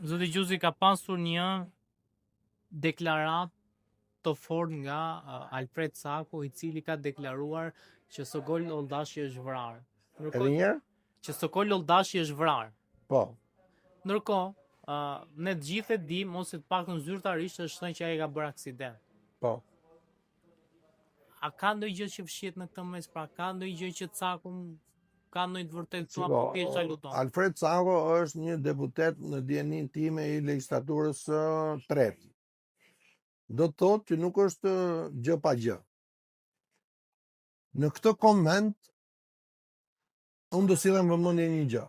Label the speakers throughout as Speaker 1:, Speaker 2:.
Speaker 1: Zoti Gjuzi ka pasur një deklaratë të fortë nga Alfred Saku, i cili ka deklaruar që Sokol Oldashi është vrarë.
Speaker 2: Edhe njerë?
Speaker 1: Që Sokol Oldashi është vrarë.
Speaker 2: Po.
Speaker 1: Ndërkohë, ne të gjithë e dim, ose të paktën zyrtarisht është thënë që ai ka bërë aksident.
Speaker 2: Po.
Speaker 1: A ka ndonjë gjë që fshihet në këtë mes? Pra ka ndonjë gjë që Saku ka ndonjë të vërtetë thua po thjesht saluton?
Speaker 2: Alfred Sako është një deputet në dijenin time i legjislaturës së tretë. Do të thotë që nuk është gjë pa gjë. Në këtë koment, unë do sillen vëmendje një gjë.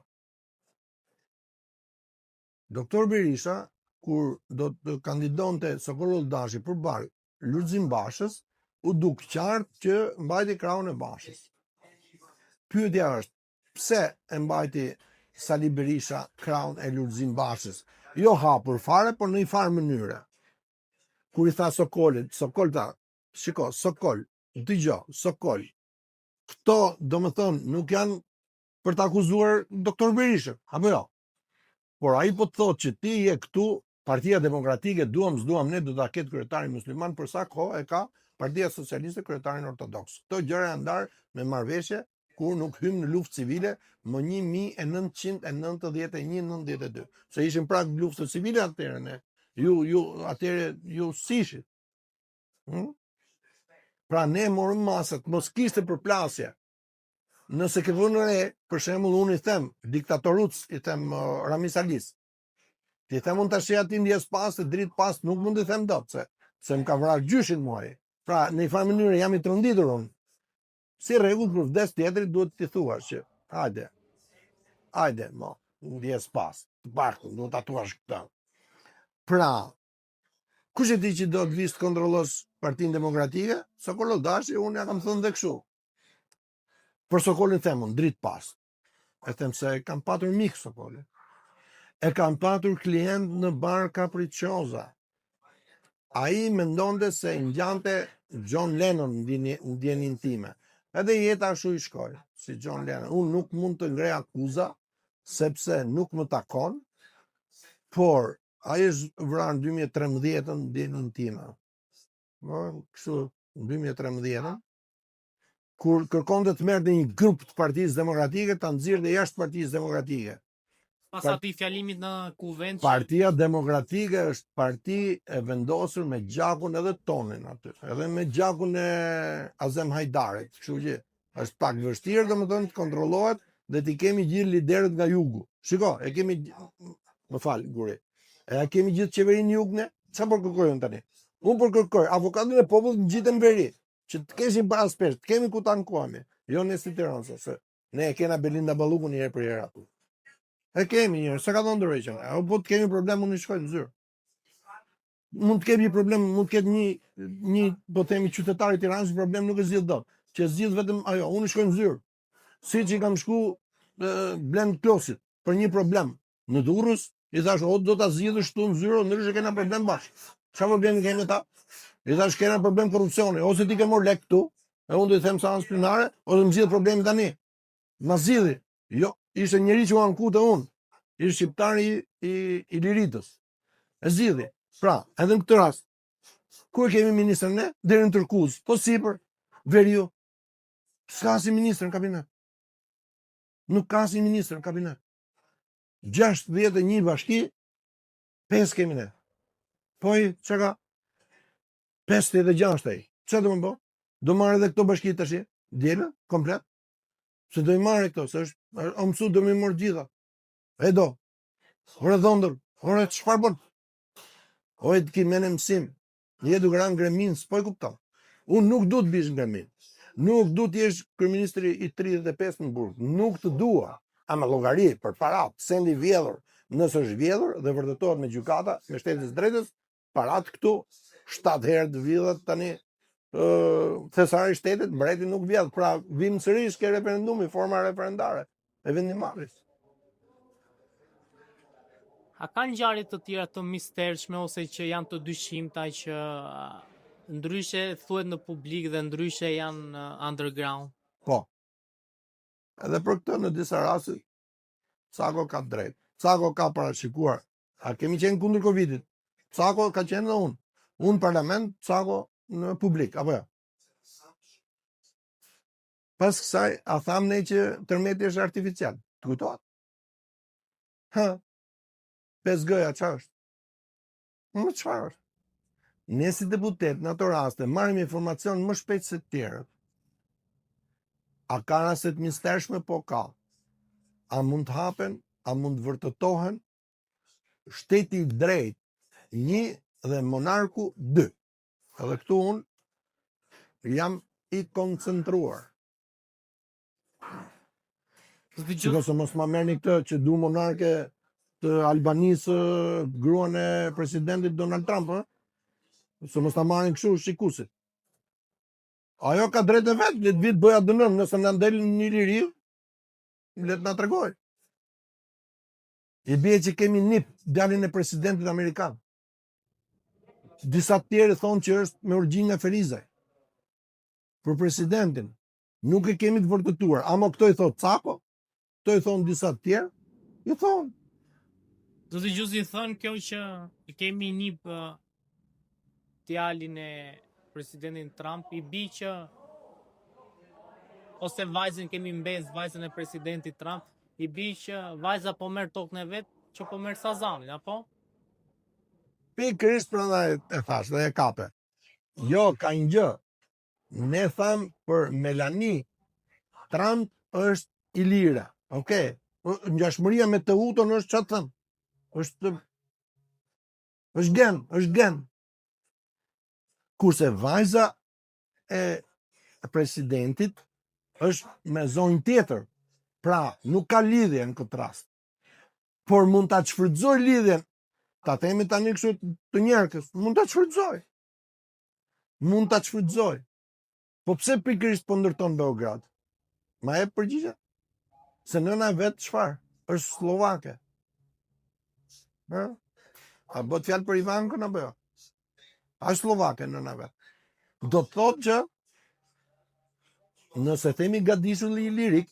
Speaker 2: Doktor Berisha, kur do të kandidonte Sokol Oldashi përpara Lulzim Bashës, u duk qartë që mbajti krahun e Bashës. Pyetja është, pse e mbajti Sali Berisha krahun e Lulzim Bashës? Jo hapur fare, por në një farë mënyre. Kur i tha Sokolit, Sokol tha, shiko, Sokol, dëgjoj, Sokol, këto do më thonë nuk janë për të akuzuar doktor Berishën, apo jo? Por ai po të thotë që ti je këtu, Partia Demokratike, duam s'duam ne do ta ketë kryetarin musliman, për sa kohë e ka Partia Socialiste kryetarin ortodoks. Këto gjëra janë ndarë me marrëveshje kur nuk hym në luftë civile më 1991-92. Se ishin prag luftës civile atëherë ne. Ju sishit. Pra ne morëm masat, mos kishte përplasje. Nëse ke vënë re, për shembull unë i them diktatoruc, i them Ramiz Alis. Ti them unë tash aty ndjes pas, dritë pas, nuk mund të them dot se më ka vrarë gjyshin muaj. Pra në një farë mënyrë jam i tronditur unë. Si rregull kur vdes tjetri duhet t'i thuash që hajde, mo, ndjes pas. Të paktën duhet ta thuash këtë. Pra, kush e di që do të vish të kontrollosh Partinë Demokratike? Sokol Oldashi, unë ja kam thënë dhe kështu. Për Sokolin them unë, dritë pas. E them se kam patur mik Sokolin. E kam patur klient në bar Capricciosa. Ai mendonte se ngjante John Lennon në ndjenin time. Edhe jeta ashtu i shkoi, si John Lennon. Unë nuk mund të ngrej akuza, sepse nuk më takon, por ai është vrarë në 2013 në ndjenin time. Kështu, në 2013 kur kërkonte të merrte një grup të Partisë Demokratike, ta nxirrte jashtë Partisë Demokratike.
Speaker 1: Pas atij fjalimit në kuvend.
Speaker 2: Partia Demokratike është parti e vendosur me gjakun edhe tonin aty, edhe me gjakun e Azem Hajdarit, kështu që është pak vështirë domethënë të kontrollohet dhe ti kemi gjithë liderët nga jugu. Shiko, e kemi Guri. E kemi gjithë qeverinë jugne, çfarë po kërkojnë tani? Unë po kërkoj avokatin e popullit ngjiten veri, që të keshin pas pesh, të kemi ku ta ankohemi. Jo ne si Tiranë, se ne e kena Belinda Balluku një herë për herë atu. E kemi një herë, se ka thonë Dorëqen. Apo po të kemi problem, unë i shkoj në zyrë. Mund të kemi një problem, mund të ketë një po themi qytetar i Tiranës, problem nuk e zgjidh dot. Që zgjidh vetëm ajo, unë i shkoj në zyrë. Siç i kam shku Blend Klosit për një problem në Durrës, i thash, "O do ta zgjidhësh tu në zyrë, ndryshe kena problem bashkë." Çfarë problemi kemi ta? I thash, "Kena problem korrupsioni, ose ti ke marrë lek këtu, e unë do të them sa anë spionare, ose më zgjidh problemin tani." Ma zgjidhi. Jo, ishte njëri që u anku te unë. Ishte shqiptari i Liritës. E zgjidhi. Pra, edhe në këtë rast, ku e kemi ministrën ne? Deri në Tërkuz. Po sipër, veriu. S'ka si ministër në kabinet. Nuk ka si ministër në kabinet. 61 bashki, 5 kemi ne. Po i, që ka? 56 ai. Çfarë do më bë? Do marrë edhe këto bashki tash? Djela, komplet? Se do i marrë këto, se është o mësu do më morë gjitha. E do. Ore dhondër, ore çfarë bën? Ore të ki mene mësim. Je duke ranë gremin, s'po e kupton. Unë nuk du të bish gremin. Nuk du të jesh kryeministri i 35 në burg. Nuk të dua. A me llogari për parat, sendi vjedhur, nëse është vjedhur dhe vërtetohet me gjykata, me shtetin e drejtës, parat këtu 7 herë të vjedhat tani thesari i shtetit, mbreti nuk vjedh. Pra vim sërish ke referendumi, forma referendare e vendimarrjes.
Speaker 1: A ka ngjarje të tjera të mistershme ose që janë të dyshimta që ndryshe thuhet në publik dhe ndryshe janë underground?
Speaker 2: Po. Edhe për këtë në disa raste Sako ka drejt. Sako ka parashikuar A kemi qenë kundër Covidit? Cako ka qenë dhe unë. Unë parlament, Cako në publik, apo jo? Pas kësaj, a tham ne që tërmeti është artificial. Të kujtohet? 5G-ja, qa është? Më çfarë është? Ne si deputet në ato raste marrim informacion më shpejt se të tjerët. A ka raste të mistershme? Po ka. A mund të hapen? A mund të vërtetohen? Shteti i drejt 1 dhe monarku 2. Edhe këtu unë jam i koncentruar. Sikurse mos ma merrni këtë që du monarke të Albanisë, gruan e presidentit Donald Trump, se mos ta marrin kështu shikusit. Ajo ka drejt e vet, le të vit bëja dënëm, nëse na del një liri, le të na tregoj. I bie që kemi nip djalin e presidentit amerikan. Disa të tjerë thonë që është me origjinë Ferizaj. Për presidentin, nuk e kemi të vërtetuar. Ama këto i thot Cako, këto i thonë disa të tjerë, i thonë.
Speaker 1: Do të gjuzi thënë kjo që kemi një djalin e presidentin Trump, i bi që ose vajzën kemi mbez, vajzën e presidentit Trump, i bi që vajza po merr tokën e vet, që po merr Sazanin, apo?
Speaker 2: Pikërisht prandaj e thash dhe e kape. Jo, ka një gjë. Ne tham për Melanie, Trump është i lira. Okej. Ngjashmëria me të uton është çfarë them? Është gen. Kurse vajza e presidentit është me zonjë tjetër. Pra, nuk ka lidhje në këtë rast. Por mund ta shfrytëzoj lidhjen. Ta themi tani kështu të njerëkës, mund ta shfrytëzoj. Po pse pikërisht po ndërton Beograd? Ma e përgjigje? Se nëna vet çfarë? Është slovake. A bët fjalë për Ivankën apo jo? A slovake nëna vet. Do të thotë që nëse themi gadishull i lirik,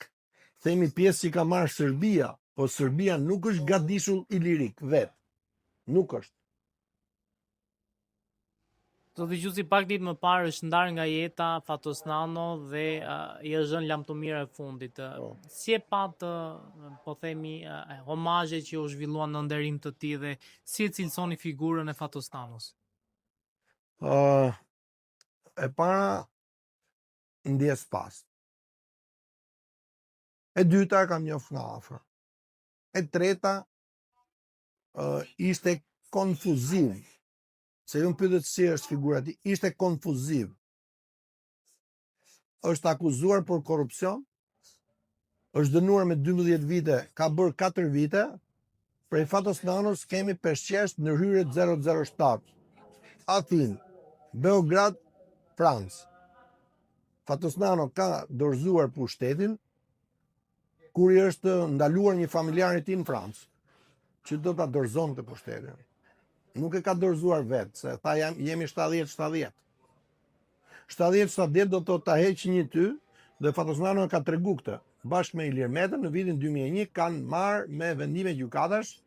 Speaker 2: themi pjesë që ka marrë Serbia, po Serbia nuk është gadishull i lirik vet. Nuk është.
Speaker 1: Do të gjuzi pak ditë më parë është ndarë nga jeta Fatosnano dhe i është zënë lamtumira e fundit. Si e patë, po themi, homazhe që u zhvilluan në nderim të tij dhe si e cilësoni figurën e Fatosnanos?
Speaker 2: E para ndjes pas. E dyta kam njoft nga afër. E treta ishte konfuziv. Se ju më pyetët si është figura e tij, ishte konfuziv. Është akuzuar për korrupsion, është dënuar me 12 vite, ka bërë 4 vite. Prej Fatosnanos kemi peshqesht në hyrje 007. Athinë, Beograd, Francë. Fatosnano ka dorëzuar pushtetin kur i është ndaluar një familjar i tij në Francë, që do ta dorëzonte pushtetin. Nuk e ka dorëzuar vetë, se tha jemi 70-70. 70-70 do të ta heq një ty, dhe Fatosnano ka tregu këtë. Bashkë me Ilir Metën në vitin 2001 kanë marrë me vendime gjykatash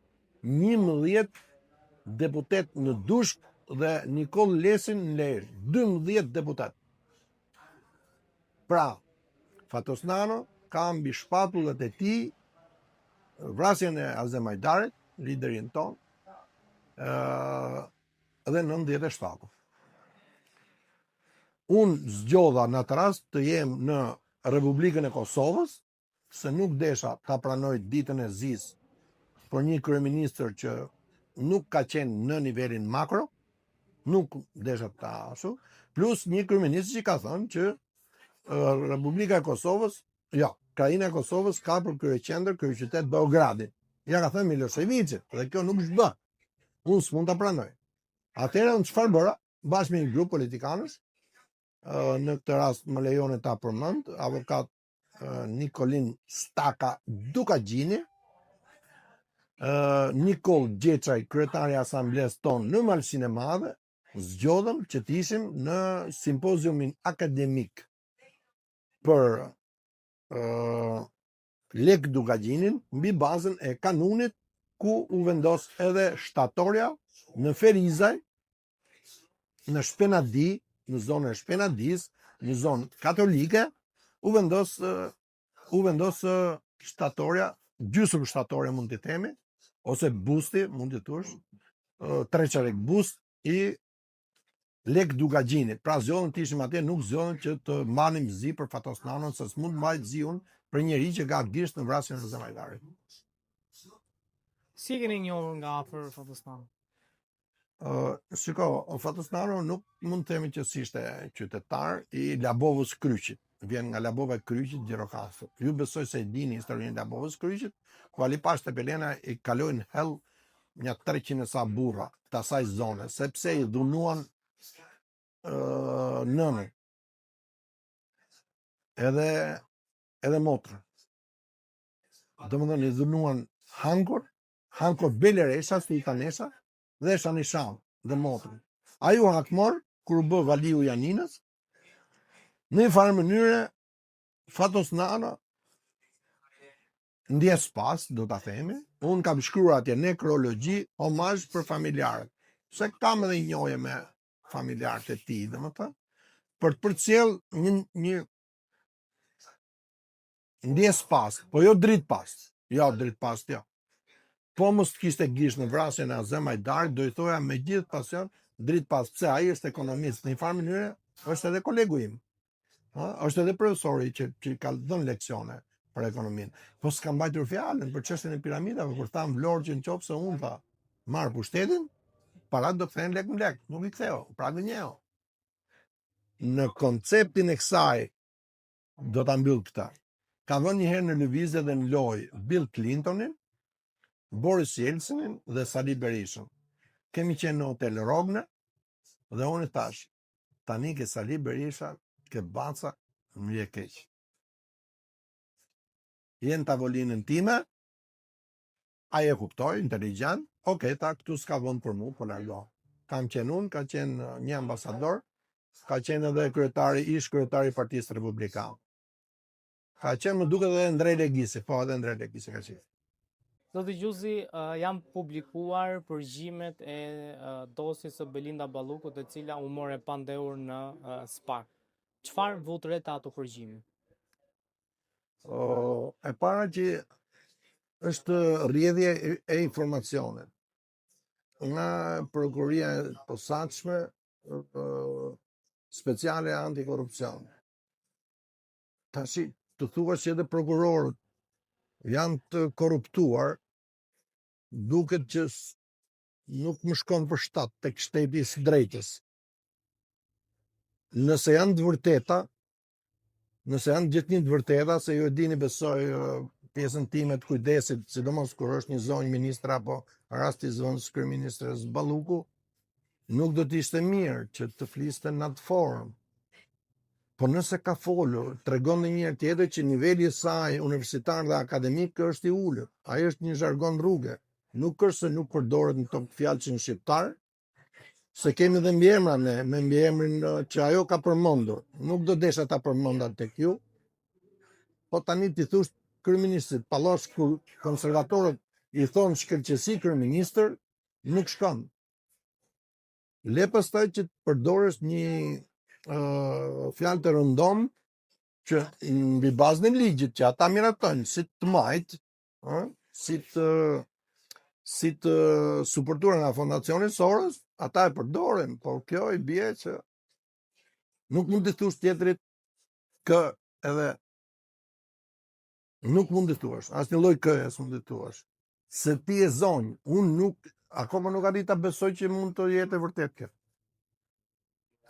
Speaker 2: 11 deputet në Dushk dhe Nikol Lesin në Lezhë. 12 deputet. Pra, Fatosnano ka mbi shpatullat e tij vrasjen e Azem Hajdarit, liderin ton, dhe 97. Unë zgjodha në atë rast të jem në Republikën e Kosovës, se nuk desha ta pranoj ditën e zis për një kryeministër që nuk ka qenë në nivelin makro, nuk desha ta ashtu, plus një kryeministër që ka thënë që Republika e Kosovës, Krajina e Kosovës ka për kryeqendër kryeqytet Beogradin. Ja ka thënë Miloševići, dhe kjo nuk është bë. Unë s'mund ta pranoj. Atëherë unë çfarë bëra? Bashkë me një grup politikanësh, në këtë rast më lejoni ta përmend, avokat Nikolin Staka Dukagjini, Nikol Gjeçaj, kryetari i asamblesë tonë në Malsinë e Madhe, zgjodhëm që të ishim në simpoziumin akademik për Lek Dukagjinin mbi bazën e kanunit ku u vendos edhe shtatorja në Ferizaj, në Shpenadi, në zonën e Shpenadis, në zonë katolike, u vendos shtatorja, gjysmë shtatorja mund të themi, ose busti, mund të thush, treqarek bust i Lek Dugagjinit. Pra zgjodhen të ishim atje, nuk zgjodhen që të marrim zi për Fatos Nanon, se s'mund mbajt ziun për njëri që ka gisht në vrasjen e Azem Hajdarit.
Speaker 1: Si e keni njohur nga afër Fatos Nanon?
Speaker 2: Shiko, Fatos Nanon nuk mund të themi që si ishte qytetar i Labovës Kryqit. Vjen nga Labova e Kryqit, Gjirokastër. Ju besoj se e dini historinë e Labovës Kryqit, ku Alipash te Pelena i kalojnë hell një 300 e sa burra të asaj zone, sepse i dhunuan nënën edhe motrën. Domethënë i dhunuan Hankor Beleresha, Sultanesa dhe Shanisham dhe motrën. Ajo hakmor kur u bë valiu Janinës, në një farë mënyre Fatos Nano ndjes pas, do ta themi, unë kam shkruar atje nekrologji, homazh për familjarët. Se kam edhe njohje me familjarët e tij, domethënë, për të përcjell një ndjes pas, po jo dritë pas. Jo, dritë pas, jo. Po mos kishte gisht në vrasjen e Azem Hajdarit, do i thoja me gjithë pasion, dritë pas, pse ai është ekonomist, në një farë mënyre është edhe kolegu im. Është edhe profesori që ka dhënë leksione për ekonominë. Po s'ka mbajtur fjalën për çështjen e piramidave, kur tham Vlorë që nëse unë ta marr pushtetin, parat do kthehen lek në lek, nuk i ktheu, pra gënjeu. Në konceptin e kësaj do ta mbyll këtë. Ka vënë një herë në lëvizje dhe në lojë Bill Clintonin, Boris Jeltsinin dhe Sali Berishën. Kemi qenë në hotel Rogne dhe unë thash, tani ke Sali Berisha, ke Baca, më je keq. Jenë tavolinën time, ai e kuptoi, inteligjent, ta këtu s'ka vend për mua, po largo. Kam qenë unë, ka qenë një ambasador, ka qenë edhe ish kryetari i Partisë Republikane. Ka qenë më duket edhe Ndrej Legisi, po edhe Ndrej Legisi ka qenë.
Speaker 1: Zoti Gjuzi, janë publikuar përgjimet e dosjes së Belinda Ballukut, e cila u more pandehur në SPAK. Çfarë votëre të ato përgjime?
Speaker 2: E para që është rrjedhje e informacionit. Nga Prokuria e Posaçme Speciale Antikorrupsione. Tashi, të thuash që edhe prokurorët janë të korruptuar, duket që nuk më shkon për shtat tek shteti i së drejtës. Nëse janë të vërteta, nëse janë gjithnjë të vërteta, se ju e dini besoj pjesën time të kujdesit, sidomos kur është një zonjë ministra apo rasti zonës kryeministres Balluku, nuk do të ishte mirë që të fliste në atë formë. Po nëse ka folur, tregon në një tjetër që niveli i saj universitar dhe akademik është i ulët. Ai është një zhargon rruge. Nuk është se nuk përdoret në top fjalë në shqiptar, se kemi dhe mbiemra ne, me mbiemrin që ajo ka përmendur. Nuk do desha ta përmenda tek ju. Po tani ti thosh kryeministit Pallosh, ku konservatorët i thonë shkëlqësi kryeministër, nuk shkon. Le pastaj që të përdorësh një fjalë të rëndom që mbi bazën e ligjit që ata miratojnë si të majt, si të suportuar nga Fondacioni Soros, ata e përdoren, por kjo i bie që nuk mund të thush tjetrit kë edhe nuk mund të thuash, asnjë lloj këje s'mund të thuash. Se ti e zonjë, unë akoma nuk arrit ta besoj që mund të jetë e vërtet kjo.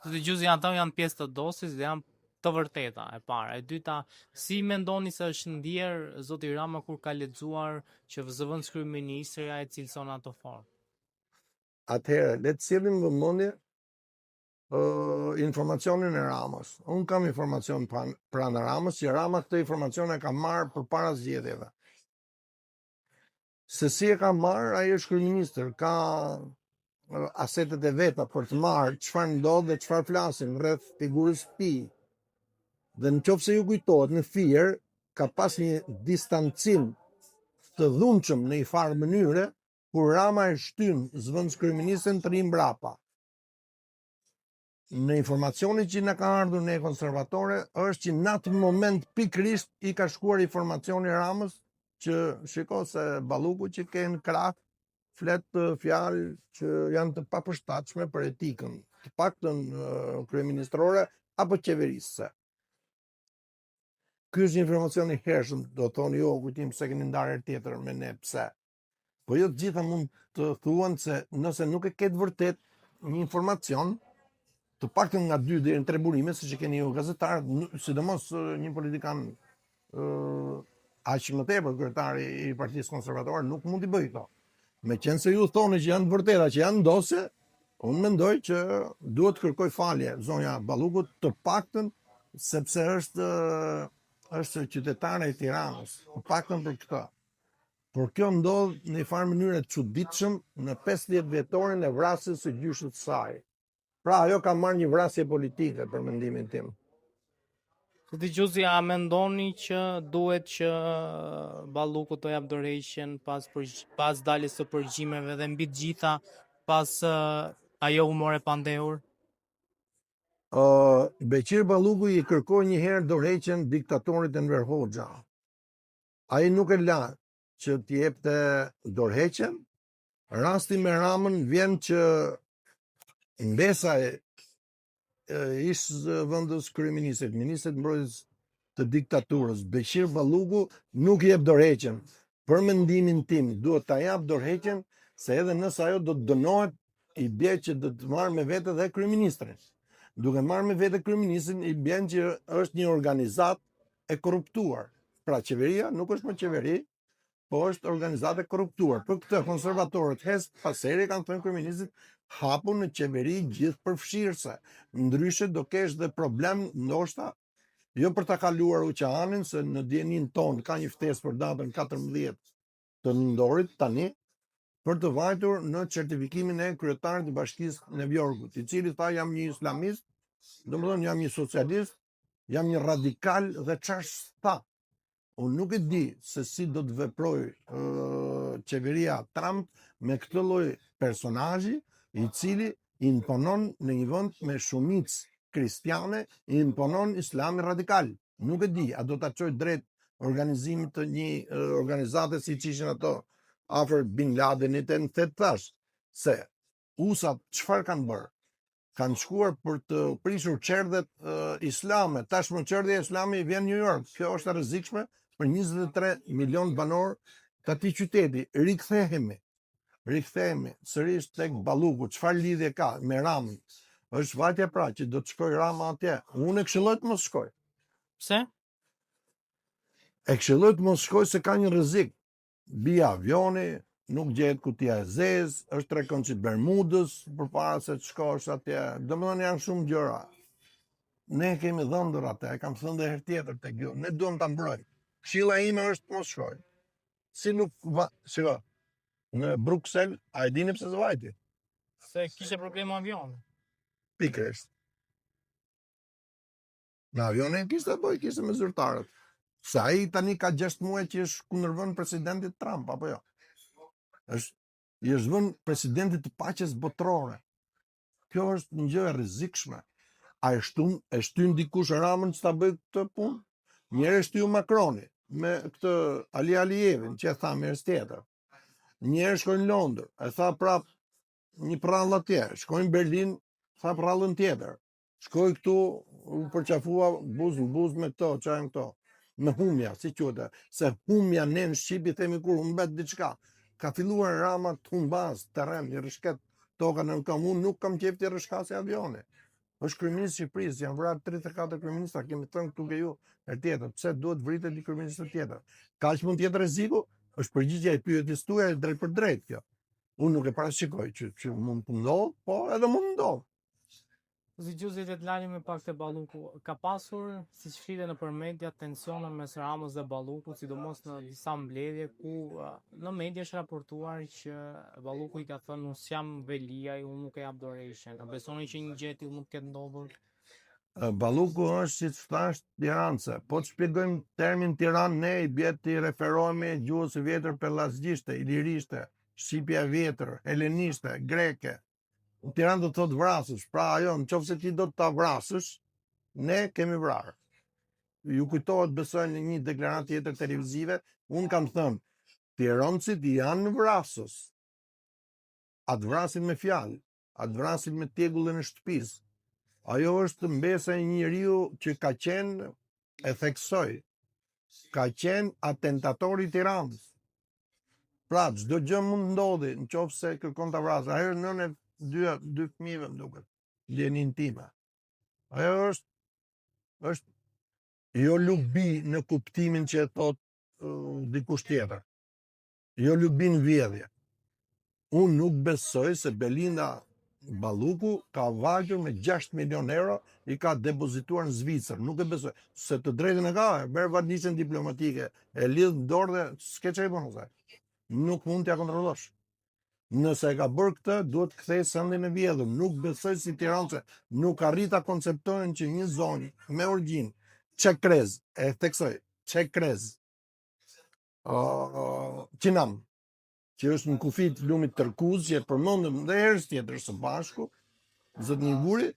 Speaker 1: Zoti Gjuzi, ato janë pjesë të dosjes dhe janë të vërteta, e para. E dyta, si mendoni se është ndjer zoti Rama kur ka lexuar që zëvendës kryeministrja e cilëson ato formë?
Speaker 2: Atëherë, le të sillim vëmendje informacionin e Ramës. Unë kam informacion pranë Ramës, që Rama këtë informacion e ka marrë përpara zgjedhjeve. Se si e ka marrë, ai është kryeministër, ka asetet e veta për të marrë çfarë ndodh dhe çfarë flasim rreth figurës së tij. Dhe nëse ju kujtohet, në Fier ka pas një distancim të dhunshëm në një farë mënyre kur Rama e shtyn zëvendës kryeministën të ri mbrapa. Në informacionin që na ka ardhur ne konservatore është që në atë moment pikërisht i ka shkuar informacioni Ramës që shiko se Balluku që ke në krah flet fjalë që janë të papërshtatshme për etikën, të paktën kryeministrore apo qeverisëse. Ky është një informacion i hershëm, do thoni jo, kujtim se keni ndarë herë tjetër me ne pse. Po jo të gjitha mund të thuan se nëse nuk e ke të vërtet një informacion, të paktën nga 2 deri në 3 burime, siç e keni ju gazetarët, sidomos një politikan aq më tepër kryetari i Partisë Konservatore nuk mund t'i bëjë këto. Meqense ju thoni që janë të vërteta, që janë ndosë, unë mendoj që duhet të kërkoj falje zonja Ballukut, të paktën sepse është qytetare e Tiranës, të paktën për këtë. Por kjo ndodh në një farë mënyrë të çuditshëm në 50 vjetorin e vrasjes së gjyshit të saj. Pra ajo ka marrë një vrasje politike për mendimin tim.
Speaker 1: Dëgjuesi, a mendoni që duhet që Balluku të jap dorëheqjen pas daljes së përgjimeve dhe mbi të gjitha pas ajo humore pandehur?
Speaker 2: Beqir Balluku i kërkoi një herë dorëheqjen diktatorit Enver Hoxha. Ai nuk e la që t'i jepte dorëheqjen. Rasti me Ramën vjen që mbesa ish vendës kryeministrit, ministrit mbrojtjes të diktaturës, Beqir Balluku nuk i jep dorëheqjen. Për mendimin tim, duhet ta jap dorëheqjen se edhe nëse ajo do të dënohet, i bie që do të marrë me vete dhe kryeministrin. Duke marrë me vete kryeministrin, i bën që është një organizat e korruptuar. Pra qeveria nuk është më qeveri, po është organizat e korruptuar. Për këtë konservatorët paseri kanë thënë kryeministrit hapu në qeveri gjithë përfshirëse. Ndryshe do kesh dhe problem ndoshta jo për ta kaluar oqeanin, se në dijenin ton ka një ftesë për datën 14 të nëndorit tani për të vajtur në certifikimin e kryetarit të Bashkisë New Yorkut, i cili tha jam një islamist, domethënë jam një socialist, jam një radikal dhe çfarë tha. Unë nuk e di se si do të veproj qeveria Trump me këtë lloj personazhi i cili imponon në një vend me shumicë kristiane, imponon islami radikal. Nuk e di, a do ta çojë drejt organizimit të një organizate siç ishin ato afër Bin Ladenit e në thet thash se USA çfarë kanë bërë? Kanë shkuar për të prishur çerdhet islame. Tashmë çerdhja islame i vjen në New York. Kjo është e rrezikshme për 23 milion banor të atij qyteti. Rikthehemi sërish tek Balluku. Çfarë lidhje ka me Ramën? Është vajtja pra që do të shkoj Rama atje. Unë e këshilloj të mos shkoj.
Speaker 1: Pse?
Speaker 2: E këshilloj të mos shkoj se ka një rrezik. Bie avioni, nuk gjehet kutia e zezë, është trekonçit Bermudës përpara se të shkosh atje. Domethënë janë shumë gjëra. Ne kemi dhëndër atë, e kam thënë edhe herë tjetër tek ju. Ne duam ta mbrojmë. Këshilla ime është të mos shkoj. Si nuk shiko. Në Bruksel, a e dini pse zvajti?
Speaker 1: Se kishte problem avioni.
Speaker 2: Pikërisht. Në avionin kishte me zyrtarët. Se ai tani ka 6 muaj që është kundërvën presidentit Trump, apo jo? I është vënë presidentit të paqes botërore. Kjo është një gjë e rrezikshme. A e shtyn dikush Ramën që ta bëj këtë punë? Njëherë e shtyu Macroni me këtë Ali Aliyevin që e tha mirës tjetër. Njëherë shkojnë në Londër, e tha prap një prallë atje. Shkojnë në Berlin, tha prallën tjetër. Shkoj këtu, u përqafua buzë me këto, çajm këto. Me humja, si quhet, se humja ne në Shqip i themi kur humbet diçka. Ka filluar Rama të humbas terren, i rishket toka në komunë, nuk kam qejf të rishkasë avioni. Është kryeministri i Shqipërisë, janë vrarë 34 kryeministra, kemi thënë këtu ke ju herë tjetër, pse duhet vritet një kryeministër tjetër? Kaq mund të jetë rreziku? Është përgjigjja e pyetjes tuaja drejt për drejt kjo. Unë nuk e parashikoj që mund të ndodh, po edhe mund të ndodh.
Speaker 1: Zgjuzi të lani me pak të Balluku. Ka pasur, siç flitet nëpër media, tensione mes Ramës dhe Ballukut, sidomos në disa mbledhje ku në media është raportuar që Balluku i ka thënë unë jam Velia, unë nuk e jap dorëheqjen. A besoni që një gjë e tillë mund të ketë ndodhur?
Speaker 2: Balluku është, siç thash, tiranse. Po të shpjegojmë termin Tiranë, ne i bie të referohemi gjuhës së vjetër pellazgjishte, ilirishte. shqipja e vjetër, heleniste, greke. Në Tiranë do të thotë vrasësh. Pra ajo, në qoftë se ti do të ta vrasësh, ne kemi vrarë. Ju kujtohet, besoj, në një deklaratë tjetër televizive, unë kam thënë, tironcit janë vrasës. Atë vrasin me fjalë, atë vrasin me tegullin e shtëpisë. Ajo është mbesa e njeriu që ka qenë, e theksoj, ka qenë atentatori i Tiranës. Pra, çdo gjë mund ndodhi, në qoftë se kërkon ta vrasë. Ajo nënë e dy fëmijëve më duket, ndjenin time. Ajo është jo lubi në kuptimin që e thot dikush tjetër. Jo lubi në vjedhje. Unë nuk besoj se Belinda Balluku ka vajtur me 6 milion euro, i ka depozituar në Zvicër. Nuk e besoj. Se të drejtën e ka, merr valizën diplomatike, e lidh në dorë dhe s'ke çfarë bën asaj. Nuk mund t'ja kontrollosh. Nëse e ka bërë këtë, duhet kthej sendin e vjedhur. Nuk besoj si tiranëse, nuk arrita konceptojnë që një zonë me origjinë Çekrez, e theksoj, Çekrez, Qinam, që është në kufit lumit Tërkuz, që e përmendëm dhe herës tjetër së bashku, zot një guri,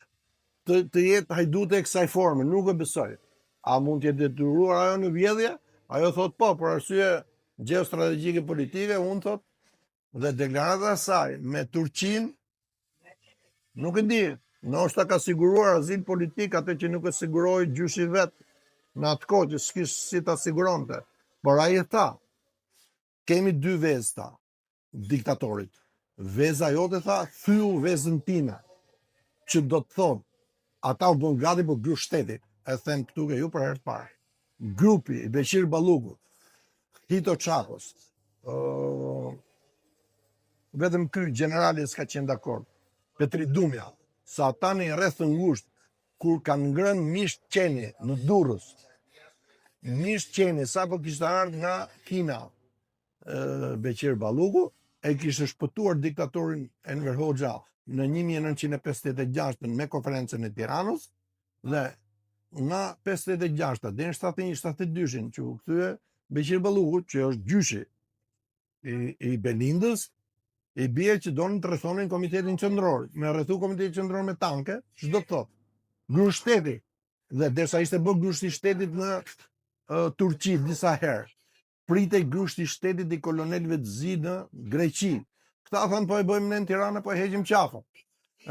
Speaker 2: të jetë hajdute e kësaj forme, nuk e besoj. A mund të jetë detyruar ajo në vjedhje? Ajo thot po, për arsye gjeostrategjike politike, unë thot, dhe deklarata e saj me Turqinë, nuk e di, ndoshta ka siguruar azil politik atë që nuk e siguroi gjyshi vet në atë kohë që s'kish si ta siguronte. Por ai e tha, kemi dy vezë diktatorit. Veza jote tha, thyu vezën time, që do të thonë, ata u bën gati për grup shteti, e them këtu ke ju për herë të parë. Grupi i Beqir Ballukut, Hito Çakos, vetëm ky generali s'ka qenë dakord. Petri Dumja, sa ata në rreth të ngushtë, kur kanë ngrënë mish qeni në Durrës, mish qeni sa po kishte ardhur nga Kina, Beqir Balluku e kishte shpëtuar diktatorin Enver Hoxha në 1956 me konferencën e Tiranës, dhe nga 56 deri në 71-72 që u kthye Beqir Balluku, që është gjyshi i Belindës, i bie që donin të rrethonin komitetin qendror. Me rrethu komitetin qendror me tanke, ç'do të thotë? Grup shteti. Dhe derisa ishte bërë grushti i shtetit në Turqi disa herë, pritej grushti i shtetit i kolonelëve të zi në Greqi. Këta thënë po e bëjmë ne në Tiranë, po e heqim qafën.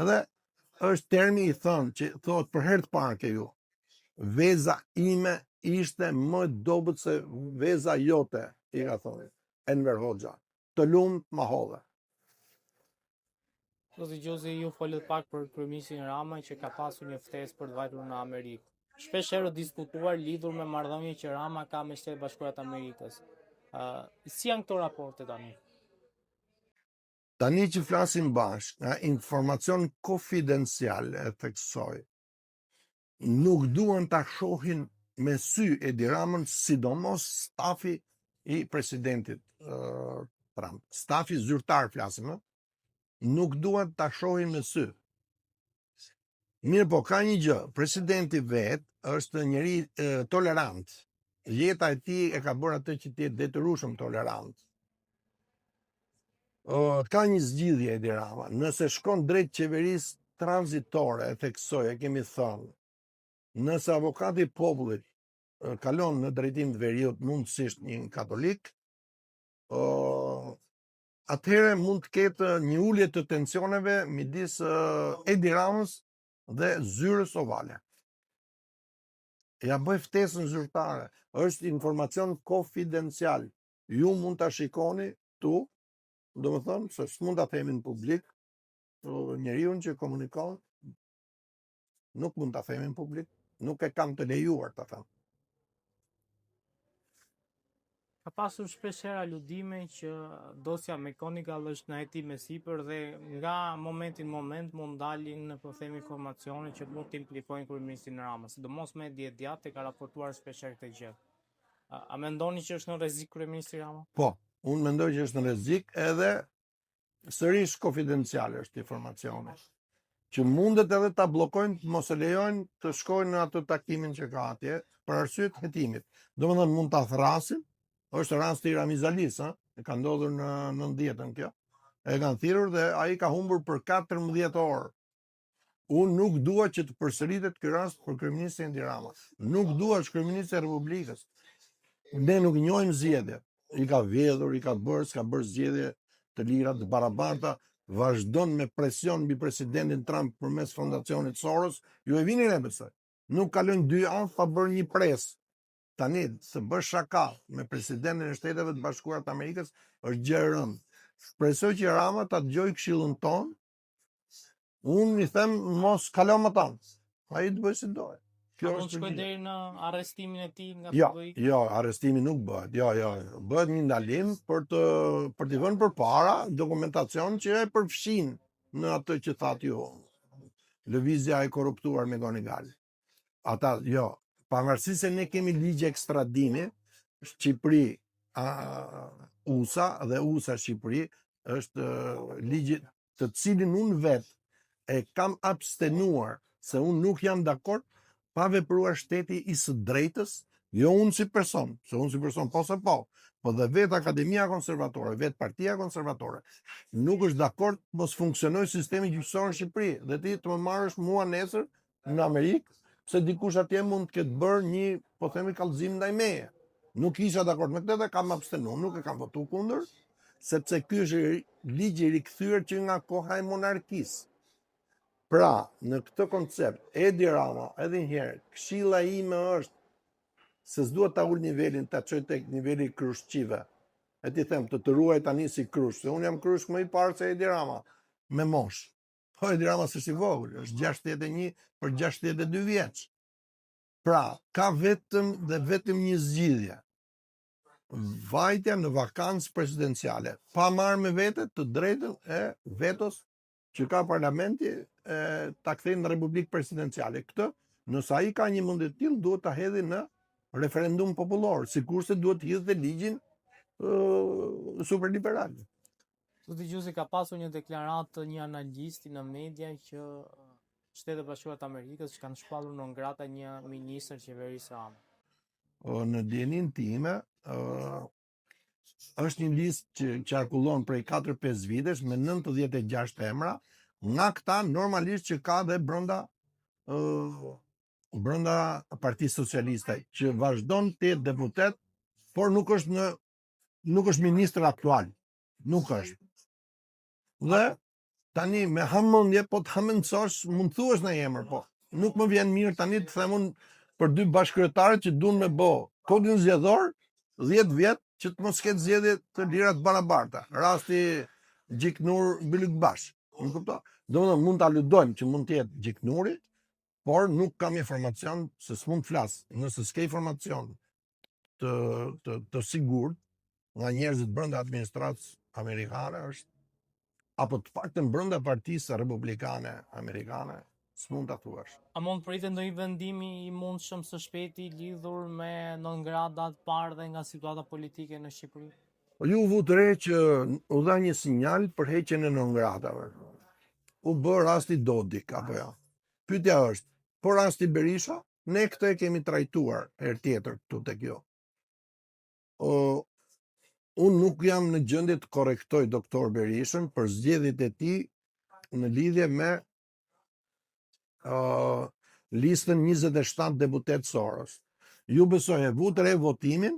Speaker 2: Edhe është termi i thënë që thotë për herë të parë ke ju. Veza ime ishte më dobët se veza jote, i ka thonë Enver Hoxha. Të lumt ma hodhe.
Speaker 1: Zoti Gjozi, ju folët pak për kryeministrin Rama që ka pasur një ftesë për të vajtur në Amerikë. Shpesh herë diskutuar lidhur me marrëdhënien që Rama ka me Shtetet Bashkuara të Amerikës. Si janë këto raporte tani?
Speaker 2: Tani që flasim bashkë, nga informacion konfidencial e theksoj, nuk duan ta shohin me sy Edi Ramën, sidomos stafi i presidentit Trump. Stafi zyrtar flasim, nuk duan ta shohin me sy. Mirë po, ka një gjë, presidenti vet është njeri tolerant. Jeta e tij e ka bërë atë që të jetë detyrueshëm tolerant. Ka një zgjidhje Edi Rama, nëse shkon drejt qeverisë tranzitore, e theksoj, e kemi thënë, nëse avokati i popullit kalon në drejtim të veriut, mundësisht një katolik, atëherë mund të ketë një ulje të tensioneve midis Edi Ramës dhe zyrës ovale. Ja bëj ftesën zyrtare, është informacion konfidencial. Ju mund ta shikoni tu, domethënë se s'mund ta themi në publik, njeriu që komunikon nuk mund ta themi në publik, nuk e kam të lejuar ta them.
Speaker 1: Ka pasur shpesh herë aludime që dosja Mekonical është në hetim me sipër dhe nga momenti në moment mund dalin po themi informacione që mund të implikojnë kryeministrin Rama, sidomos media djathtë ka raportuar shpesh herë këtë gjë. A mendoni që është në rrezik kryeministri Rama?
Speaker 2: Po, unë mendoj që është në rrezik, edhe sërish konfidenciale është informacioni, që mundet edhe ta bllokojnë, mos e lejojnë të shkojnë në atë takimin që ka atje për arsye të hetimit. Domethënë mund ta thrasin. Është rasti i Ramiz Alis, ka ndodhur në 90-ën kjo. E kanë thirrur dhe ai ka humbur për 14 orë. Unë nuk dua që të përsëritet ky rast për kryeministin Edi Rama. Nuk dua që kryeministri i Republikës. Ne nuk njohim zgjedhje. I ka vjedhur, i ka bërë zgjedhje të lira, të barabarta, vazhdon me presion mbi presidentin Trump përmes fondacionit Soros. Ju e vini re besoj. Nuk kalojnë 2 javë pa bërë një pres. Tani të bësh shaka me presidentin e Shteteve të Bashkuara të Amerikës është gjë e rëndë. Shpresoj që Rama ta dëgjojë këshillin ton. Unë i them mos kalo më tan. Ai të bëjë si doje.
Speaker 1: Kjo është shkoj deri në arrestimin e tij nga
Speaker 2: FBI. Jo, arrestimi nuk bëhet. Jo. Bëhet një ndalim për t'i vënë përpara dokumentacion që e përfshin në atë që thatë ju. Lëvizja e korruptuar me Gonigal. Ata, jo, pavarësisht se ne kemi ligje ekstradimi, Shqipëri USA dhe USA Shqipëri është ligji të cilin unë vetë e kam abstenuar se unë nuk jam dakord pa vepruar shteti i së drejtës, jo unë si person, se unë si person po dhe vetë Akademia Konservatore, vetë Partia Konservatore, nuk është dakord mos funksionoj sistemi gjyqësor në Shqipëri dhe ti të më marrësh mua nesër në Amerikë, se dikush atje mund të ketë bërë një, po themi, kallëzim ndaj meje. Nuk isha dakord me këtë dhe kam abstenuar, nuk e kam votuar kundër, sepse ky është ligj i rikthyer që nga koha e monarkisë. Pra, në këtë koncept, Edi Rama, edhe një herë, këshilla ime është se s'duhet ta ul nivelin, ta çoj tek niveli krushqive. E ti them të ruaj tani si krush, se unë jam krush më i parë se Edi Rama, me mosh. Po Edi Rama s'është i vogël, është 61 për 62 vjeç. Pra, ka vetëm një zgjidhje. Vajtja në vakancë presidenciale, pa marrë me vete të drejtën e vetos që ka parlamenti ta kthejnë në republikë presidenciale. Këtë, nëse ai ka një mundje të tillë, duhet ta hedhë në referendum popullor, sikurse duhet të hidhte ligjin superliberal.
Speaker 1: Zoti ka pasur një deklaratë të një analisti në media që Shtetet e Bashkuara të Amerikës që kanë shpallur non grata një ministër qeverisë Rama.
Speaker 2: Në djenin time, është një listë që qarkullon prej 4-5 vitesh me 96 emra, nga këta normalisht që ka dhe brenda Partisë Socialiste, që vazhdon të jetë deputet, por nuk është ministër aktual. Nuk është. Dhe tani me hamendje, po të hamendësosh, mund të thuash në emër, po nuk më vjen mirë tani të them unë për 2 bashkëkryetarë që duan me bë kodin zgjedhor 10 vjet që të mos ketë zgjedhje të lira të barabarta. Rasti Gjiknur Bylykbash. Më kupton? Domethënë mund ta ludojmë që mund të jetë Gjiknuri, por nuk kam informacion se s'mund të flas. Nëse s'ke informacion të sigurt nga njerëzit brenda administratës amerikane është apo të paktën brenda Partisë Republikane Amerikane, s'mund ta thuash.
Speaker 1: A mund të pritet ndonjë vendimi i mundshëm së shpejti lidhur me non grata të parë dhe nga situata politike në Shqipëri?
Speaker 2: Ju vut re që u dha një sinjal për heqjen e non gratave. U bë rasti Dodik apo jo? Pyetja është, po rasti Berisha, ne këtë e kemi trajtuar herë tjetër këtu tek ju. Unë nuk jam në gjendje të korrektoj doktor Berishën për zgjedhjet e tij në lidhje me listën 27 deputet Soros. Ju besoj e vut re votimin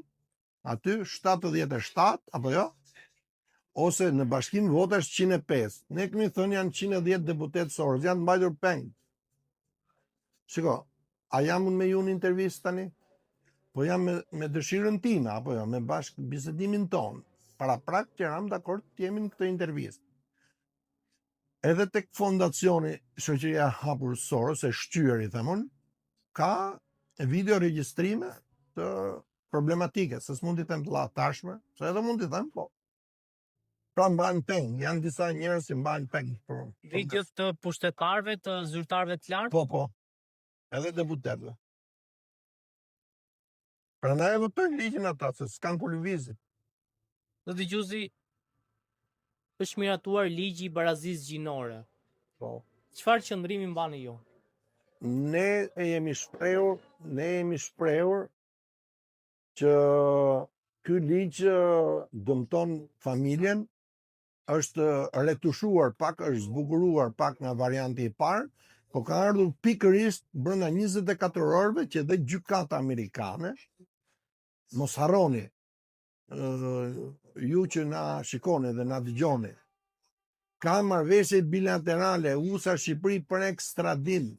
Speaker 2: aty 77 apo jo? Ose në bashkim votash 105. Ne kemi thënë janë 110 deputet Soros, janë mbajtur peng. Shiko, a jam unë me ju në intervistë tani? Po jam me dëshirën time, apo jo, me bashkë bisedimin tonë. Para prak që jam dakord të jemi në këtë intervistë. Edhe tek fondacioni Shoqëria e Hapur Soros, e shqyer i themun, ka video regjistrime të problematike, se s'mund t'i them të tashme, se edhe mund t'i them, po. Pra mbajnë peng, janë disa njerëz që mbajnë peng.
Speaker 1: Video të pushtetarëve, të zyrtarëve të lartë?
Speaker 2: Po. Edhe deputetëve. Prandaj e votojnë ligjin ata, se s'kan ku lëvizin.
Speaker 1: Zoti Gjuzi, është miratuar ligji i barazisë gjinore.
Speaker 2: Po.
Speaker 1: Çfarë qëndrimi mbani ju?
Speaker 2: Ne jemi shprehur që ky ligj dëmton familjen, është retushuar pak, është zbukuruar pak nga varianti I parë, po ka ardhur pikërisht brenda 24 orëve që dhe gjykata amerikane, mos harroni, ju që na shikoni dhe na dëgjoni, ka marrëveshje bilaterale USA Shqipëri për ekstradim.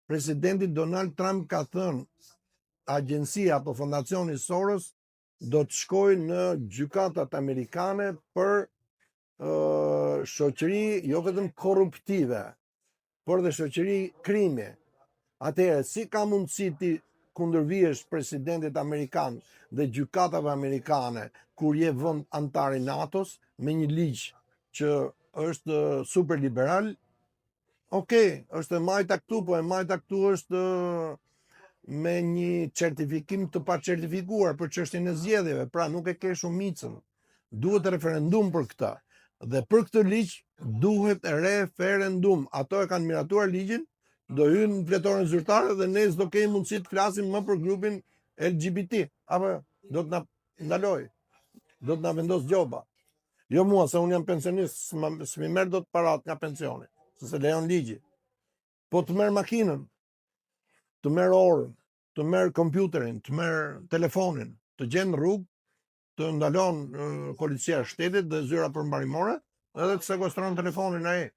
Speaker 2: Presidenti Donald Trump ka thënë agjencia apo fondacioni Soros do të shkojë në gjykatat amerikane për shoqëri jo vetëm korruptive, por dhe shoqëri krimi. Atëherë, si ka mundësi ti kundërvihesh presidentit amerikan dhe gjykatave amerikane kur je vend antar I NATO-s me një ligj që është super liberal? Okej, është e majta këtu, po e majta këtu është me një certifikim të pacertifikuar për çështjen e zgjedhjeve, pra nuk e ke shumicën. Duhet referendum për këtë. Dhe për këtë ligj duhet referendum. Ato e kanë miratuar ligjin, do hynë në fletorin zyrtare dhe ne s'do kemi mundësi të flasim më për grupin LGBT. Apo do të na ndaloj, do të na vendos gjoba. Jo mua, se unë jam pensionist, s'mi merr dot parat nga pensioni, se lejon ligji. Po të merr makinën, të merr orën, të merr kompjuterin, të merr telefonin, të gjen rrugë, të ndalon policia e shtetit dhe zyra përmbarimore, edhe të sekuestron telefonin ai.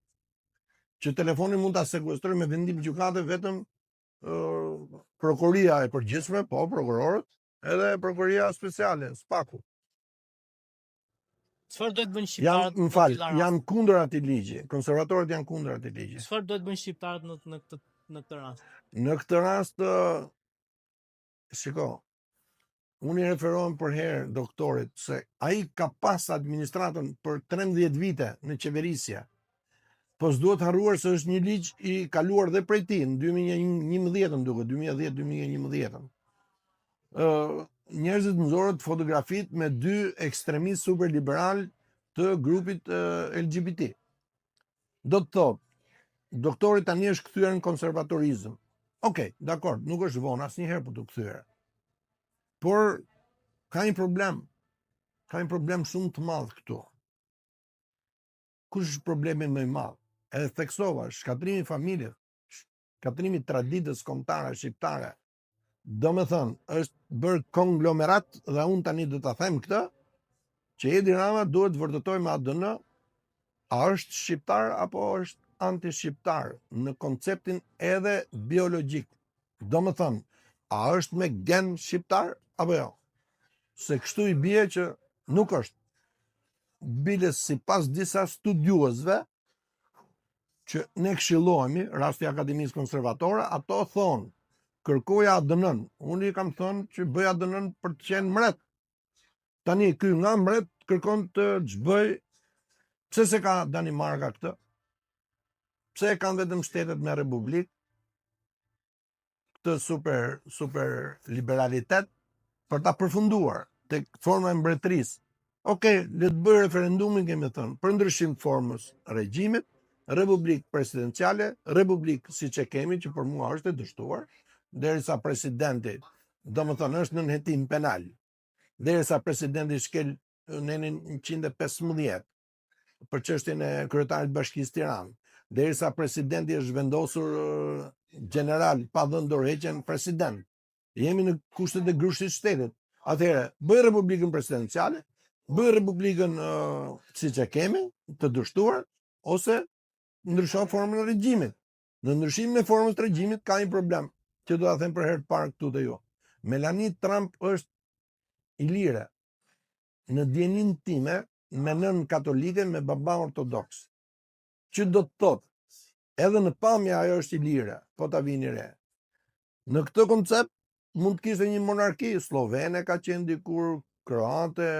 Speaker 2: Që telefonin mund ta sekuestrojë me vendim gjykate vetëm prokuria e përgjithshme, po prokurorët, edhe prokuria speciale, SPAK-u.
Speaker 1: Çfarë do të bëjnë shqiptarët?
Speaker 2: Më fal, jam kundër atij ligji. Konservatorët janë kundër atij ligji.
Speaker 1: Çfarë do të bëjnë shqiptarët në këtë rast?
Speaker 2: Në këtë rast, shiko, unë I referohem për herë doktorit se ai ka pas administratën për 13 vite në qeverisje. Po s'duhet harruar se është një ligj I kaluar dhe prej tij në 2011, më duket, 2010-2011. Njerëzit nxorën fotografit me 2 ekstremistë superliberal të grupit LGBT. Do të thotë, doktori tani është kthyer në konservatorizëm. Okej, dakor, nuk është vonë asnjëherë për të kthyer. Por ka një problem shumë të madh këtu. Kush është problemi më I madh? Edhe theksova, shkatrimi I familjes, shkatrimi I traditës kombëtare shqiptare. Domethënë, është bërë konglomerat dhe unë tani do ta them këtë, që Edi Rama duhet vërtetoj me ADN, a është shqiptar apo është anti-shqiptar në konceptin edhe biologjik. Domethënë, a është me gen shqiptar apo jo? Se kështu I bie që nuk është. Bile sipas disa studiuesve që ne këshillohemi, rasti Akademisë Konservatore, ato thonë, kërkoja ADN-n. Unë I kam thonë që bëj ADN-n për të qenë mbret. Tani ky nga mbret kërkon të ç'bëj. Pse se ka Danimarka këtë? Pse kanë vetëm shtetet me republikë? Këtë super liberalitet për ta përfunduar tek forma e mbretërisë. Okej, le të bëj referendumin, kemi thënë, për ndryshim të formës regjimit, republikë presidenciale, republikë siç e kemi, që për mua është e dështuar, derisa presidenti, domethënë është në nënhetim penal, derisa presidenti shkel nenin 115 për çështjen e kryetarit të Bashkisë Tiranë, derisa presidenti është vendosur general pa dhënë dorëheqjen president. Jemi në kushtet e grushtit shtetit. Atëherë, bëj republikën presidenciale, bëj republikën siç e kemi, të dështuar, ose ndryshon formën e regjimit. Në ndryshimin e formës të regjimit ka një problem, që do ta them për herë të parë këtu te ju. Melania Trump është I lire. Në djenin time, me nën katolike, me baba ortodoks. Që do të thotë, edhe në pamje ajo është I lire, po ta vini re. Në këtë koncept mund të kishte një monarki, slovene ka qenë dikur, kroate,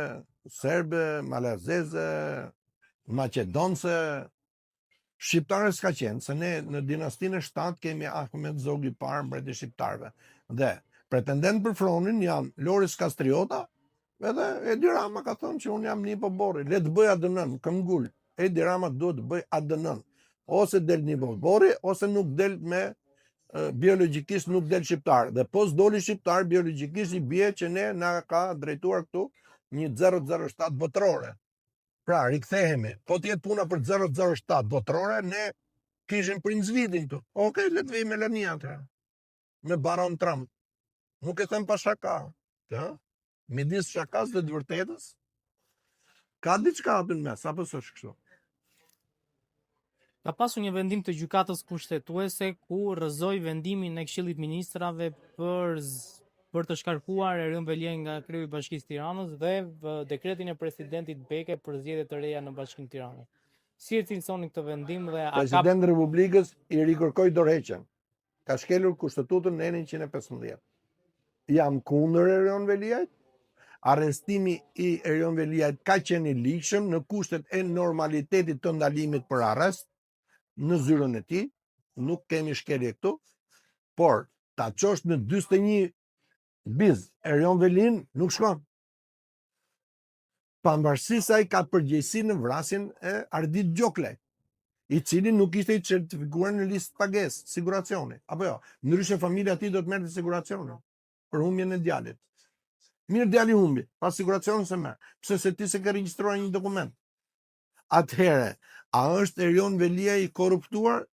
Speaker 2: serbe, malazeze, maqedonse, shqiptare s'ka qenë, se ne në dinastinë e 7 kemi Ahmet Zogu I parë, mbreti I shqiptarëve. Dhe pretendent për fronin janë Loris Kastriota, edhe Edi Rama ka thënë që unë jam një pobori, le të bëj ADN-n, këmbgul. Edi Rama duhet të bëj ADN-n. Ose del një pobori, ose nuk del me biologjikisht nuk del shqiptar. Dhe po s'doli shqiptar, biologjikisht I bie që ne na ka drejtuar këtu një 007 botërore. Pra, rikthehemi. Po t'jetë puna për 007 botërore, ne kishim Prince Vidin këtu. Okej, le të vijë Melania atë. Me Baron Trump. Nuk e them pa shaka. Ja? Midis shakas dhe të vërtetës, ka diçka aty në mes, apo s'është kështu?
Speaker 1: Ka pasur një vendim të gjykatës kushtetuese ku rrëzoi vendimin e Këshillit Ministrave për të shkarkuar Erion Velien nga kryeji i Bashkisë Tiranës dhe dekretin e presidentit Beke për zgjedhje të reja në Bashkinë Tiranës. Si e cilësoni këtë vendim dhe a ka
Speaker 2: Presidenti i Republikës i rikërkoi dorëheqjen. Ka shkelur kushtetutën në 115. Jam kundër Erion Veliajt. Arrestimi i Erion Veliajt ka qenë i ligjshëm në kushtet e normalitetit të ndalimit për arrest në zyrën e tij, nuk kemi shkelje këtu, por ta çosh në 41 biz Erion Velin nuk shkon. Pavarësisht se ai ka përgjegjësi në vrasjen e Ardit Gjoklaj, i cili nuk ishte i certifikuar në listë pagesë, siguracioni, apo jo. Ndryshe familja e tij do të merrte siguracionin për humbjen e djalit. Mirë, djali humbi, pas siguracionin se merr. Pse se ti se ke regjistruar një dokument? Atëherë, a është Erion Velia i korruptuar?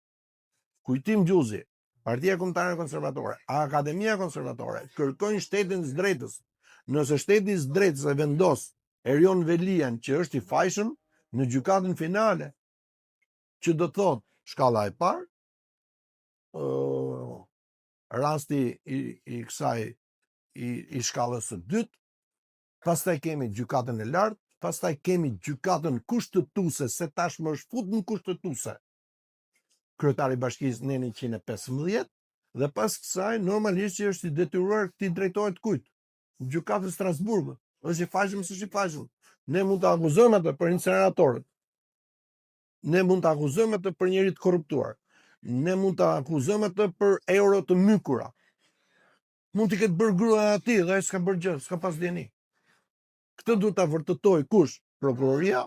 Speaker 2: Kujtim Gjuzi, Partia Kombëtare Konservatore, Akademia Konservatore kërkojnë shtetin së drejtës. Nëse shteti së drejtës e vendos Erion Velian që është i fajshëm në gjykatën finale, që do të thotë shkalla e parë, rasti i kësaj i shkallës së dytë, pastaj kemi gjykatën e lartë, pastaj kemi gjykatën kushtetuese, se tashmë është futur në kushtetuese kryetari i bashkisë në 115, dhe pas kësaj normalisht që është i detyruar të drejtohet kujt? Gjykatës së Strasburgut. Është i fajshëm, s'është i fajshëm. Ne mund të akuzojmë atë për incineratorët. Ne mund të akuzojmë atë për njerëz të korruptuar. Ne mund të akuzojmë atë për euro të mykura. Mund të ketë bërë gruaja e tij dhe ai s'ka bërë gjë, s'ka pas dieni. Këtë duhet ta vërtetoj kush? Prokuroria,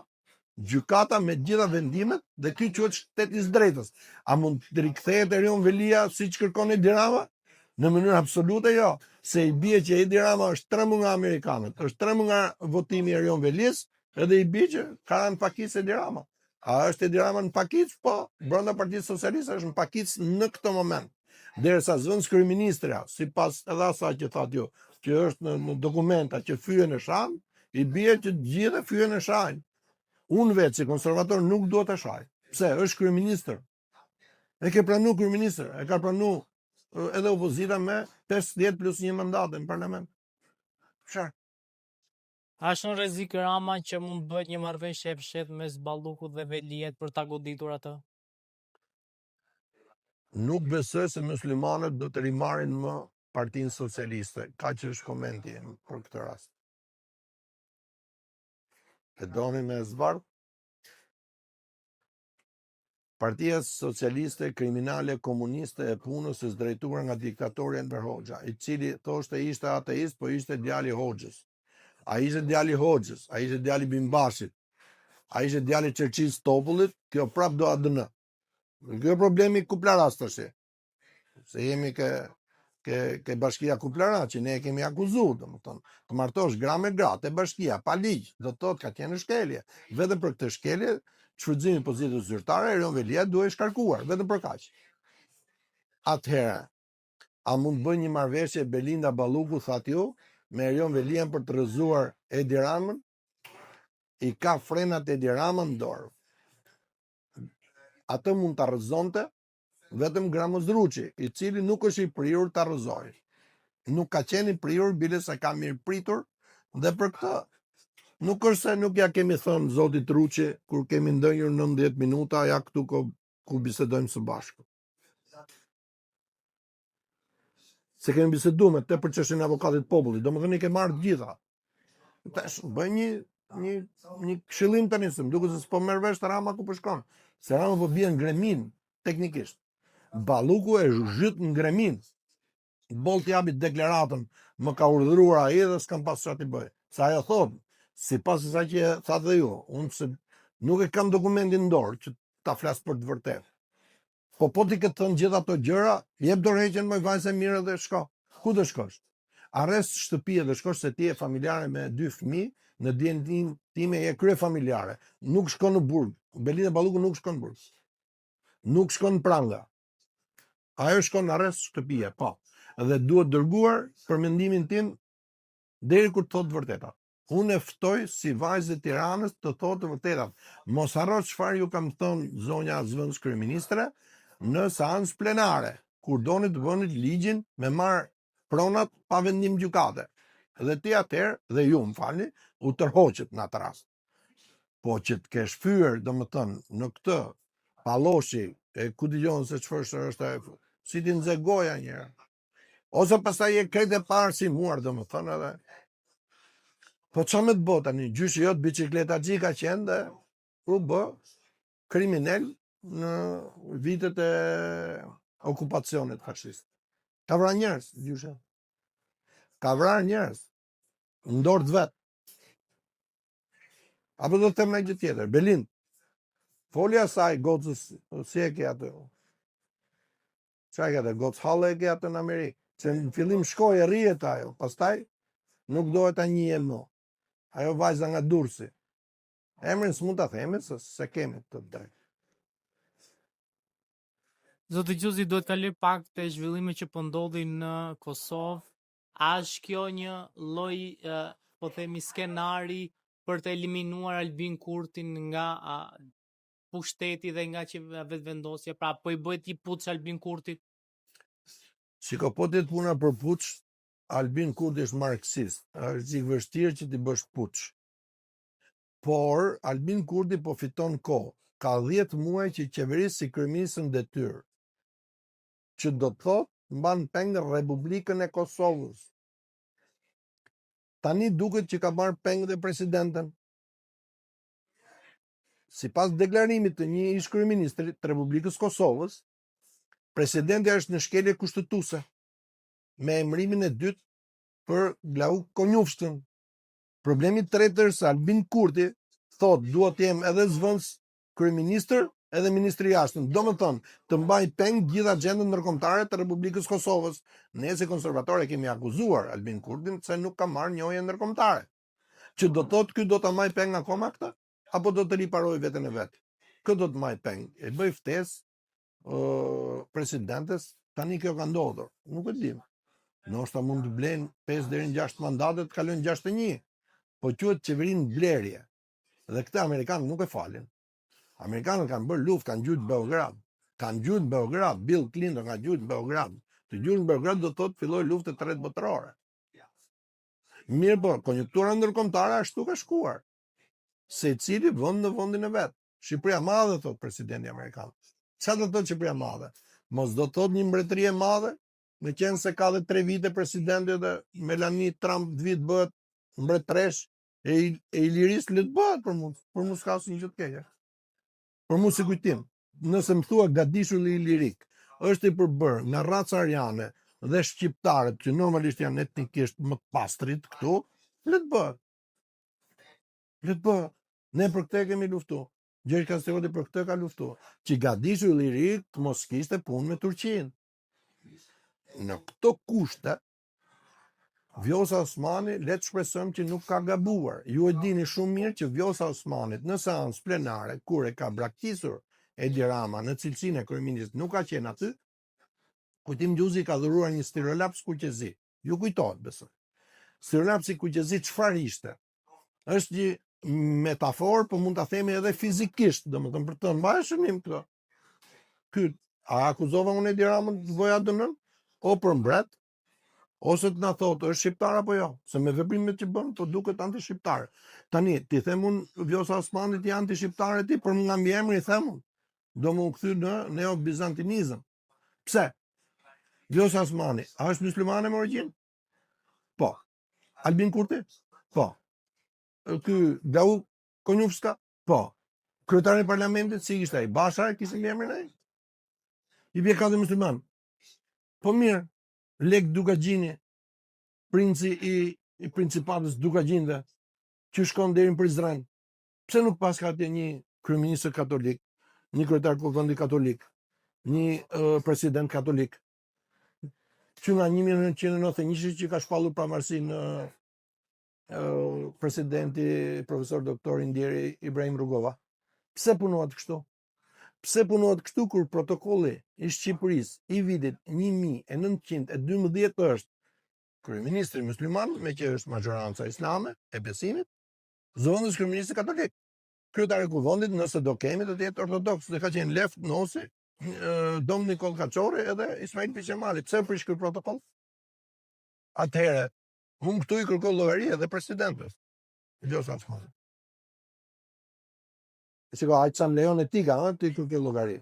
Speaker 2: gjykata me gjitha vendimet dhe ky quhet shteti i drejtës. A mund të rikthehet Erion Velia siç kërkon Edi Rama? Në mënyrë absolute jo, se i bie që Edi Rama është trembur nga amerikanët, është trembur nga votimi i Erion Velis, edhe i bie që ka në pakicë Edi Rama. A është Edi Rama në pakicë? Po, brenda Partisë Socialiste është në pakicë në këtë moment. Derisa zëvendës kryeministra, sipas edhe asaj që thatë ju, që është në dokumenta që fyen në shan, i bie që gjithë fyen në shan. Unë vetë si konservator nuk duhet të shaj. Pse? Është kryeministër. E ke pranu kryeministër, e ka pranu edhe opozita me 50 plus 1 mandate në parlament. Çfarë?
Speaker 1: A është në rrezik Rama që mund bëhet një marrëveshje e fshehtë mes Ballukut dhe Veliet për ta goditur atë?
Speaker 2: Nuk besoj se muslimanët do të rimarrin më Partinë Socialiste. Kaq është komenti im për këtë rast. E doni me zbardh? Partia Socialiste Kriminale Komuniste e punës së drejtuar nga diktatori Enver Hoxha, i cili thoshte ishte ateist, po ishte djali i Hoxhës. A ishte djali i Hoxhës, a ishte djali i Bimbashit, a ishte djali i Çerçisë Topullit, kjo prap do ADN. Kjo problemi Kuplaras tash. Se jemi ke bashkia Kuplara, që ne kemi akuzuar, domethënë, të martosh gra me gra te bashkia pa ligj, do të thotë ka qenë shkelje. Vetëm për këtë shkelje, shfrytëzimi i pozitës zyrtare, Erion Velia duhet shkarkuar, vetëm për kaq. Atëherë, a mund bëj një marrëveshje Belinda Balluku, thatë ju, me Erion Velian për të rrëzuar Edi Ramën? I ka frenat Edi Ramën në dorë. Atë mund të rrëzonte vetëm Gramozruçi, i cili nuk është i prirur të rrëzojë. Nuk ka qenë i prirur, bile se ka mirë pritur, dhe për këtë nuk është se nuk ja kemi thënë zotit Ruçi kur kemi ndënjur 90 minuta ja këtu ku bisedojmë së bashku. Se kemi biseduar me te për çështjen e avokatit popullit, domethënë i ke marrë gjitha. Tash bëj një këshillim tani, se më duket se s'po merr vesh Rama ku po shkon. Se Rama po bie në gremin teknikisht. Balluku e zhyt në gremin. Bolt japi deklaratën, më ka urdhëruar ai dhe s'kam pas çfarë të bëj. Sa ajo thot, sipas asaj që thatë dhe ju, unë se nuk e kam dokumentin në dorë që ta flas për të vërtetë. Po ti këtë thënë gjitha ato gjëra, jep dorëheqjen më vajzë mirë dhe shko. Ku do shkosh? Arrest shtëpi dhe shkosh se ti je familjare me 2 fëmijë, në dijen time e krye familjare, nuk shkon në burg. Belinda Balluku nuk shkon në burg. Nuk shkon në pranga. Ajo shkon në arrest shtëpie, po. Dhe duhet dërguar për mendimin tim deri kur të thotë të vërtetat. Unë e ftoj si vajzë e Tiranës të thotë të vërtetat. Mos harro çfarë ju kam thënë zonja zëvendës kryeministre në seancë plenare, kur doni të bëni ligjin me marr pronat pa vendim gjykate. Dhe ti atëherë, dhe ju më falni, u tërhoqet në atë rast. Po që të kesh fyer, domethënë, në këtë palloshi, e ku dëgjon se çfarë është ajo, si ti nxe goja një herë. Ose pastaj e kretë e parë si muar, domethënë edhe. Po ç'a me të bë tani, gjyshi jot bicikleta xhika qenë dhe u bë kriminal në vitet e okupacionit fashist. Ka vrarë njerëz, gjyshi. Ka vrarë njerëz. Ndor të vet. Apo do të them një gjë tjetër, Belind. Folja saj gocës, si e ke atë? Çfarë ke atë gocë halle e ke atë në Amerikë? Se në fillim shkoi e rrihet ajo, pastaj nuk dohet ta njihem më. Ajo vajza nga Durrësi. Emrin s'mund ta themi se kemi të drejtë.
Speaker 1: Zotë Gjuzi, do të kaloj pak te zhvillimet që po ndodhin në Kosovë. A është kjo një lloj, po themi, skenari për të eliminuar Albin Kurtin nga pushteti dhe nga që vetëvendosja? Pra, po i bëhet i puç Albin Kurtit?
Speaker 2: Shiko, po të puna për puç, Albin Kurti është marksist. Është i vështirë që ti bësh puç. Por Albin Kurti po fiton kohë. Ka 10 muaj që qeverisë si kryeminist në detyrë. Që do të thotë mban peng Republikën e Kosovës. Tani duket që ka marrë peng dhe presidenten. Sipas deklarimit të një ish kryeministri të Republikës Kosovës, presidenti është në shkelje kushtetuese me emërimin e dytë për Glauk Konjufshtën. Problemi i tretë është se Albin Kurti thotë dua të jem edhe zëvendës kryeministër edhe ministri i jashtëm. Domethënë, të mbaj peng gjithë agjendën ndërkombëtare të Republikës Kosovës. Ne si konservatorë kemi akuzuar Albin Kurtin se nuk ka marrë njëojë ndërkombëtare. Që do thotë ky do ta mbaj peng akoma këtë? Apo do të riparojë veten e vet? Kë do të mbaj peng? E bëj ftesë presidentes, tani kjo ka ndodhur. Nuk e di. Ndoshta mund të blen 5 deri në 6 mandate të kalojnë 61. Po quhet qeverinë blerje. Dhe këtë amerikanët nuk e falin. Amerikanët kanë bërë luftë, kanë gjujt Beograd. Kanë gjujt Beograd, Bill Clinton ka gjujt Beograd. Të gjujt Beograd do thotë filloi lufta e tretë botërore. Mirë po, konjunktura ndërkombëtare ashtu ka shkuar. Secili vend në vendin e vet. Shqipëria e madhe, thot presidenti amerikan. Çfarë do thotë Shqipëria e madhe? Mos do thotë një mbretëri e madhe, me qenë se ka dhe 3 vite presidenti dhe Melanie Trump vit bëhet mbretëresh e Iliris le të bëhet për mua s'ka asnjë gjë të keqe. Për mua si kujtim, nëse më thua Gadishulli Ilirik është i përbërë nga raca ariane dhe shqiptarët që normalisht janë etnikisht më të pastrit këtu, le të bëhet. Le të bëhet. Ne për këtë kemi luftuar. Gjergj Kastrioti për këtë ka luftuar. Që Gadishulli Ilirik të mos kishte punë me Turqinë. Në këto kushte, Vjosa Osmani, le të shpresojmë që nuk ka gabuar. Ju e dini shumë mirë që Vjosa Osmanit në seancë plenare, kur e ka braktisur Edi Rama në cilësinë e kryeministit, nuk ka qenë aty. Kujtim Gjuzi ka dhuruar një stirolaps kuqezi. Ju kujtohet, besoj. Stirolapsi kuqezi çfarë ishte? Është një metaforë, po mund ta themi edhe fizikisht, domethënë për të mbajtur shënim këto. Ky a akuzova unë Edi Ramën të bëja dënën? O për mbret? Ose të na thotë është shqiptar apo jo, se me veprimet që bën, po duket anti-shqiptar. Tani, ti them unë Vjosa Osmanit i anti-shqiptar e ti, për nga mbiemri them unë, do më u kthy në neo-bizantinizëm. Pse? Vjosa Osmani, a është muslimane me origjinë? Po. Albin Kurti? Po. Ky Glauk Konjufska? Po. Kryetari i parlamentit si ishte ai? Basha kishte mbiemrin ai? I bie ka dhe musliman. Po mirë. Lek Dukagjini, princi i principatës Dukagjinve, që shkon deri në Prizren. Pse nuk pas ka atje një kryeminist katolik, një kryetar vendi katolik, një president katolik, që nga 1991 që ka shpallur pavarësinë presidenti profesor doktor Indieri Ibrahim Rugova. Pse punohet kështu? Pse punohet kështu kur protokolli i Shqipërisë i vitit 1912 është kryeministri musliman, me që është majoranca islame e besimit, zonës kryeministri katolik. Kryetari i kuvendit, nëse do kemi, do të jetë ortodoks, dhe ka qenë Left Nosi, Dom Nikol Kaçori edhe Ismail Piçemali. Pse prish ky protokoll? Atëherë, unë këtu i kërkoj llogari edhe presidentës. Gjosa çfarë? Shiko, aq sa më lejon etika, ti kërkoj llogari.